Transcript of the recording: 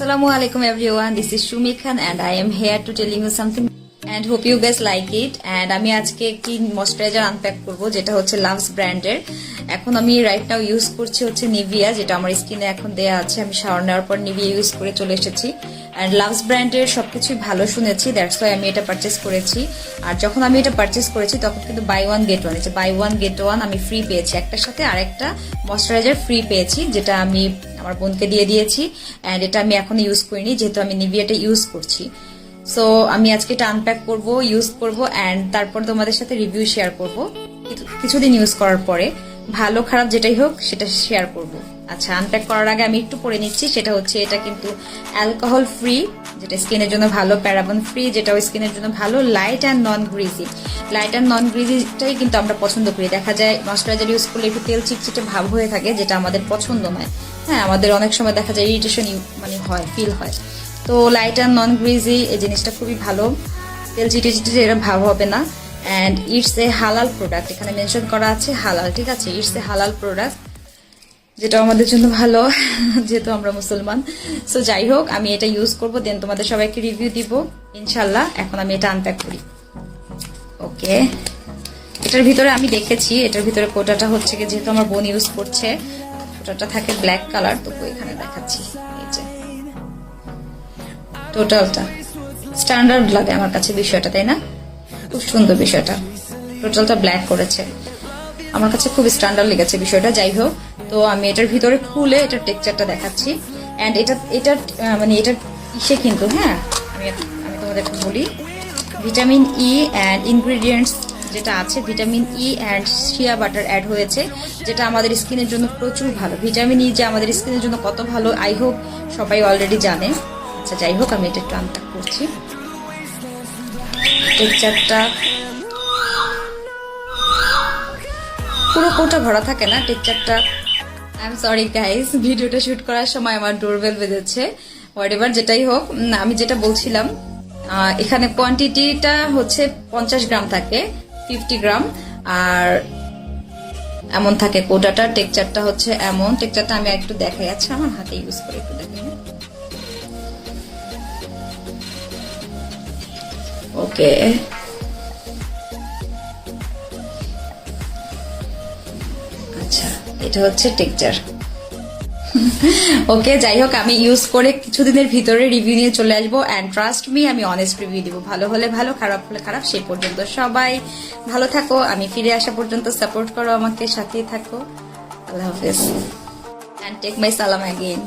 Assalamualaikum everyone, this is Shumi Khan and I am here to telling you something and hope you guys like it. And আমি আজকে একটি moisturiser unpack করব যেটা হচ্ছে loves ব্র্যান্ডের। এখন আমি রাইট নাও ইউজ করছি হচ্ছে নিভিয়া, যেটা আমার স্কিনে এখন দেয়া আছে। আমি শাওয়ার নেওয়ার পর নিভিয়া ইউজ করে চলে এসেছি এন্ড লাভস ব্র্যান্ডের সবকিছুই ভালো শুনেছি, দ্যাটস ওয়াই আমি এটা পারচেজ করেছি। আর যখন আমি এটা পারচেজ করেছি তখন কিন্তু buy one get one, buy one get one আমি ফ্রি পেয়েছি, একটার সাথে আরেকটা ময়শ্চারাইজার ফ্রি পেয়েছি, যেটা আমি আমার বোনকে দিয়ে দিয়েছি এন্ড এটা আমি এখন ইউজ করিনি যেহেতু আমি নিভিয়াটা ইউজ করছি। সো আমি আজকে এটা আনপ্যাক করব, ইউজ করব এন্ড তারপর তোমাদের সাথে রিভিউ শেয়ার করব কিছুদিন ইউজ করার পরে, ভালো খারাপ যেটাই হোক সেটা শেয়ার করব। আচ্ছা, আনপ্যাক করার আগে আমি একটু পরে নিচ্ছি, সেটা হচ্ছে এটা কিন্তু অ্যালকোহল ফ্রি, যেটা স্কিনের জন্য ভালো, প্যারাবেন ফ্রি, যেটা স্কিনের জন্য ভালো, light and non greasy. Light and non গ্রিজিটাই কিন্তু আমরা পছন্দ করি। দেখা যায় ময়শ্চারাইজার ইউজ করলে একটু তেল চিটচিটে ভাব হয়ে থাকে, যেটা আমাদের পছন্দ নয়। হ্যাঁ, আমাদের অনেক সময় দেখা যায় ইরিটেশন মানে হয়, ফিল হয়। তো লাইট অ্যান্ড নন গ্রিজি এই জিনিসটা খুবই ভালো, তেল চিটে চিটে এরকম ভাব হবে না। অ্যান্ড ইটস এ হালাল প্রোডাক্ট, এখানে মেনশন করা আছে হালাল, ঠিক আছে? ইটস এ হালাল প্রোডাক্ট, যেটা আমাদের জন্য ভালো যেহেতু আমরা মুসলমান। সো যাই হোক, আমি এটা ইউজ করবো, দেন তোমাদের সবাইকে রিভিউ দিব ইনশাল্লাহ। এখন আমি এটা আনপ্যাক করি। ওকে, এটার ভিতরে আমি দেখেছি, এটার ভিতরে কোটাটা হচ্ছে কি, যেহেতু আমার বোন ইউজ করছে, কোটাটা থাকে ব্ল্যাক কালার, তো এখানে দেখাচ্ছি। এই যে টোটালটা স্ট্যান্ডার্ড লাগে আমার কাছে বিষয়টা, তাই না? খুব সুন্দর বিষয়টা, টোটালটা ব্ল্যাক করেছে, আমার কাছে খুব স্ট্যান্ডার্ড লেগেছে বিষয়টা। যাই হোক, তো আমি এটার ভিতরে খুলে এটার টেক্সচারটা দেখাচ্ছি এন্ড এটা মানে এটার ইসে কিন্তু, হ্যাঁ আমি তোমাদের বলি, ভিটামিন ই অ্যান্ড ইনগ্রেডিয়েন্টস যেটা আছে, vitamin E and shea butter add হয়েছে, যেটা আমাদের স্কিনের জন্য প্রচুর ভালো। ভিটামিন ই যে আমাদের স্কিনের জন্য কত ভালো আই হোপ সবাই অলরেডি জানে। আচ্ছা যাই হোক, আমি এটা একটু আনপ্যাক করছি। টেক্সচারটা পুরো কোটা ভরা থাকে না টেক্সচারটা। আই এম সরি গাইস, ভিডিওটা শুট করার সময় আমার ডোরবেল বেজেছে, হোয়াটএভার, যেটাই হোক। আমি যেটা বলছিলাম, এখানে কোয়ান্টিটিটা হচ্ছে 50 গ্রাম থাকে, 50 গ্রাম, আর এমন থাকে কোটাটা। টেক্সচারটা হচ্ছে এমন, টেক্সচারটা আমি একটু দেখাই, আচ্ছা আমার হাতে ইউজ করে একটু দেখাই। ওকে, আচ্ছা এটা হচ্ছে টেক্সচার। ওকে, যাই হোক, আমি ইউজ করে কিছুদিনের ভিতরে রিভিউ নিয়ে চলে আসবো এন্ড ট্রাস্ট মি, আমি অনেস্ট রিভিউ দিব। ভালো হলে ভালো, খারাপ হলে খারাপ। সেই পর্যন্ত সবাই ভালো থাকো, আমি ফিরে আসা পর্যন্ত সাপোর্ট করো আমাকে, সাথেই থাকো। আল্লাহ হাফেজ এন্ড টেক মাই সালাম অ্যাগেইন।